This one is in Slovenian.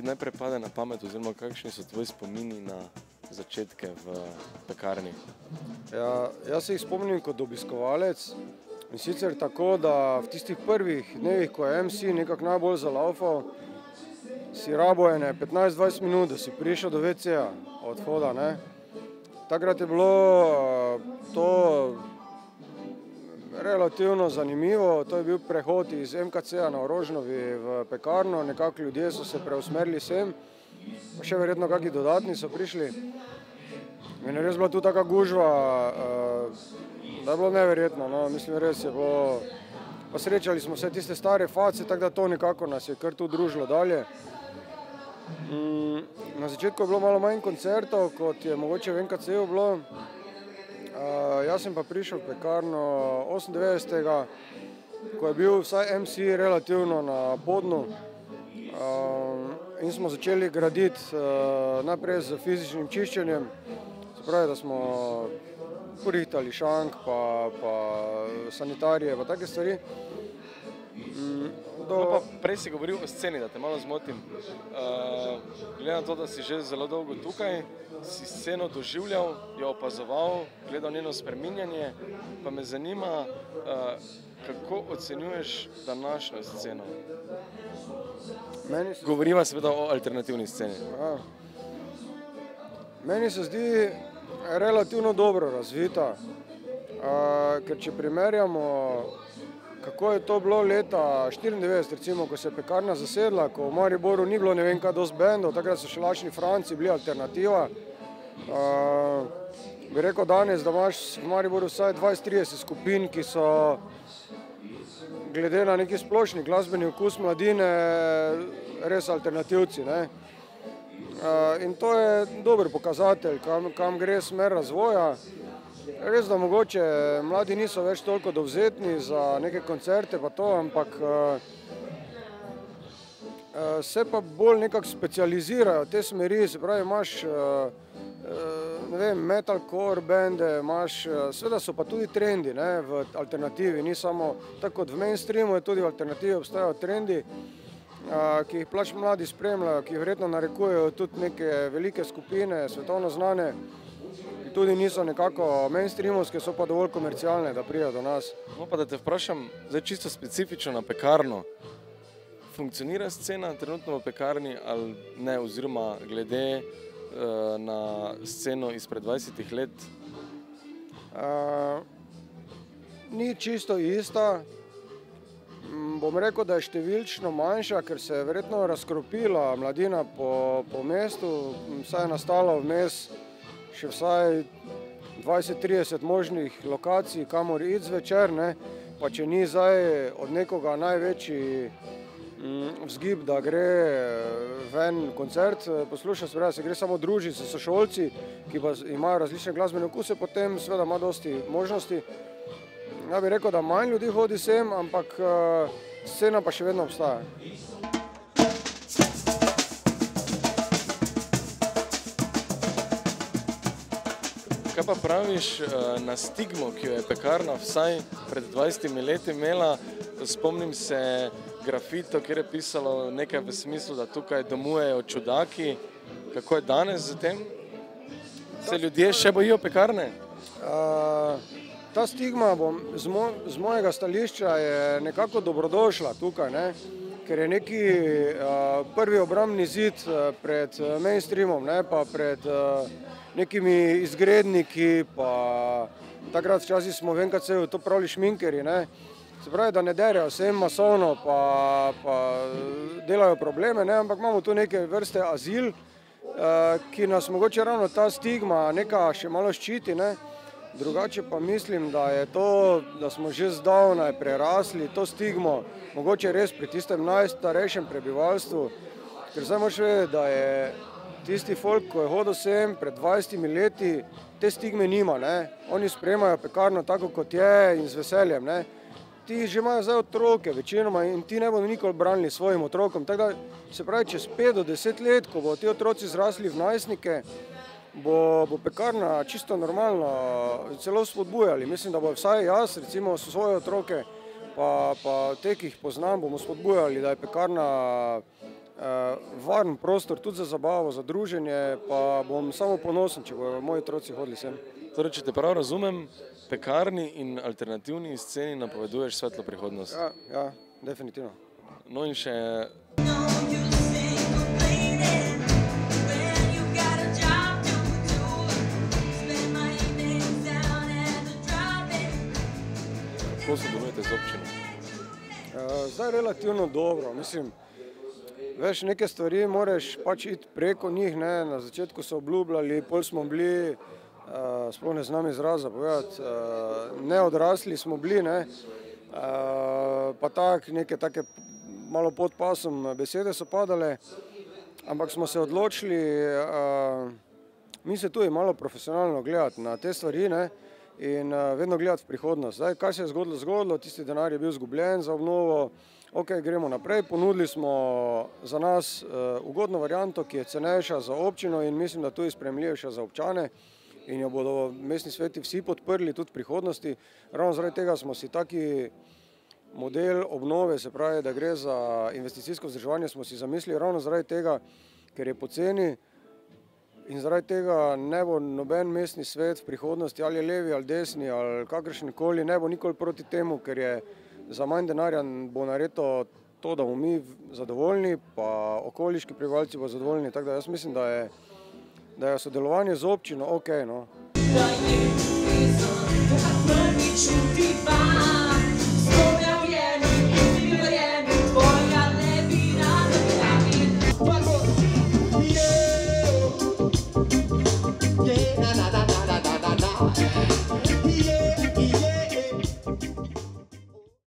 ti najprej pade na pamet, oziroma kakšni so tvoji spomini na začetke v pekarni? Ja, jaz se jih spomnim kot obiskovalec in sicer tako, da v tistih prvih dnevih, ko je MC nekako najbolj zalaufal, si rabo ene 15-20 minut, da si prišel do WC-ja od vhoda, ne. Takrat je bilo to relativno zanimivo, to je bil prehod iz MKC-ja na Orožnovi v pekarno, nekako ljudje so se preusmerili sem, pa še verjetno kakšni dodatni so prišli. In je res bila tu taka gužva, da je bilo neverjetno, no, mislim, res je bilo, pa srečali smo vse tiste stare face, tako da to nekako nas je kar tu družilo dalje. Na začetku je bilo malo manj koncertov, kot je mogoče v MKC-ju bilo. Jaz sem pa prišel v pekarno 98. ko je bil vsaj MC relativno na podnu in smo začeli graditi najprej z fizičnim čiščenjem, se pravi, da smo porihtali šank, pa sanitarije, pa take stvari. Prej si govoril o sceni, da te malo zmotim. Glede na to, da si že zelo dolgo tukaj, si sceno doživljal, jo opazoval, gledal njeno spreminjanje, pa me zanima, kako ocenjuješ današnjo sceno? Govoriva seveda o alternativni sceni. Meni se zdi relativno dobro razvita, ker če primerjamo, kako je to bilo leta 94, recimo, ko se je pekarna zasedla, ko v Mariboru ni bilo ne vem kaj dosti bendov, takrat so še Lačni Franci bili alternativa. Bi rekel danes, da imaš v Mariboru vsaj 20-30 skupin, ki so glede na neki splošni glasbeni okus mladine res alternativci, ne. In to je dober pokazatelj, kam gre smer razvoja. Res, da mogoče mladi niso več toliko dovzetni za neke koncerte pa to, ampak se pa bolj nekako specializirajo te smeri, se pravi, imaš ne vem, metalcore bende, imaš, seveda so pa tudi trendi, ne, v alternativi, ni samo, tako kot v mainstreamu je tudi v alternativi obstajajo trendi, ki jih pač mladi spremljajo, ki jih verjetno narekujejo tudi neke velike skupine, svetovno znane, ki tudi niso nekako mainstreamovske, so pa dovolj komercialne, da pridejo do nas. No, pa da te vprašam, zdaj čisto specifično na pekarno, funkcionira scena trenutno v pekarni ali ne, oziroma glede na sceno izpred 20 let? Ni čisto ista. Bom rekel, da je številčno manjša, ker se je verjetno razkropila mladina po mestu, saj je nastalo vmes še vsaj 20-30 možnih lokacij, kamor iti zvečer, ne, pa če ni zdaj od nekoga največji vzgib, da gre ven koncert poslušati, se pravi, se gre samo družiti s sošolci, ki pa imajo različne glasbene okuse, potem seveda ima dosti možnosti. Ja bi rekel, da manj ljudi hodi sem, ampak scena pa še vedno obstaja. Kaj pa praviš na stigmo, ki jo je pekarna vsaj pred 20 leti imela? Spomnim se grafito, kjer je pisalo nekaj v smislu, da tukaj domujejo čudaki. Kako je danes z tem? Se ljudje še bojijo pekarne? Ta stigma z mojega stališča je nekako dobrodošla tukaj, ne, ker je neki prvi obrambni zid pred mainstreamom, ne, pa pred nekimi izgredniki, pa takrat včasih smo v MKC-ju to pravili šminkerji, ne. Se pravi, da ne derejo vsem masovno, pa delajo probleme, ne, ampak imamo tu neke vrste azil, ki nas mogoče ravno ta stigma neka še malo ščiti, ne. Drugače pa mislim, da je to, da smo že zdavnaj prerasli to stigmo, mogoče res pri tistem najstarejšem prebivalstvu, ker zdaj moraš vedeti, da je tisti folk, ko je hodil sem pred 20 leti, te stigme nima, ne. Oni sprejemajo pekarno tako, kot je in z veseljem, ne. Ti že imajo zdaj otroke večinoma in ti ne bodo nikoli branili svojim otrokom, tako da se pravi, čez 5 do 10 let, ko bodo ti otroci zrasli v najstnike, bo pekarna čisto normalno celo spodbujali. Mislim, da bo vsaj jaz, recimo svoje otroke, pa te, ki jih poznam, bomo spodbujali, da je pekarna varen prostor tudi za zabavo, za druženje, pa bom samo ponosen, če bodo moji otroci hodili sem. Torej, če te prav razumem, pekarni in alternativni sceni napoveduješ svetlo prihodnost. Ja, definitivno. No in še... Kako sodelujete z občino? Zdaj relativno dobro, mislim, veš, neke stvari moraš pač iti preko njih, ne, na začetku so obljubljali, pol smo bili, sploh ne znam izraza povedati, neodrasli smo bili, ne, pa tako, neke take malo pod pasom besede so padale, ampak smo se odločili, mi se tudi malo profesionalno gledati na te stvari, ne, in vedno gledati v prihodnost. Zdaj, kaj se je zgodilo, tisti denar je bil izgubljen za obnovo, ok, gremo naprej, ponudili smo za nas ugodno varianto, ki je cenejša za občino in mislim, da tudi sprejemljivejša za občane in jo bodo mestni sveti vsi podprli tudi v prihodnosti. Ravno zaradi tega smo si taki model obnove, se pravi, da gre za investicijsko vzdrževanje, smo si zamislili ravno zaradi tega, ker je poceni in zaradi tega ne bo noben mestni svet v prihodnosti, ali je levi ali desni ali kakršenkoli, ne bo nikoli proti temu, ker je za manj denarja bo naredilo to, da bomo mi zadovoljni, pa okoliški prebivalci bo zadovoljni, tako da jaz mislim, da je sodelovanje z občino ok, no. Na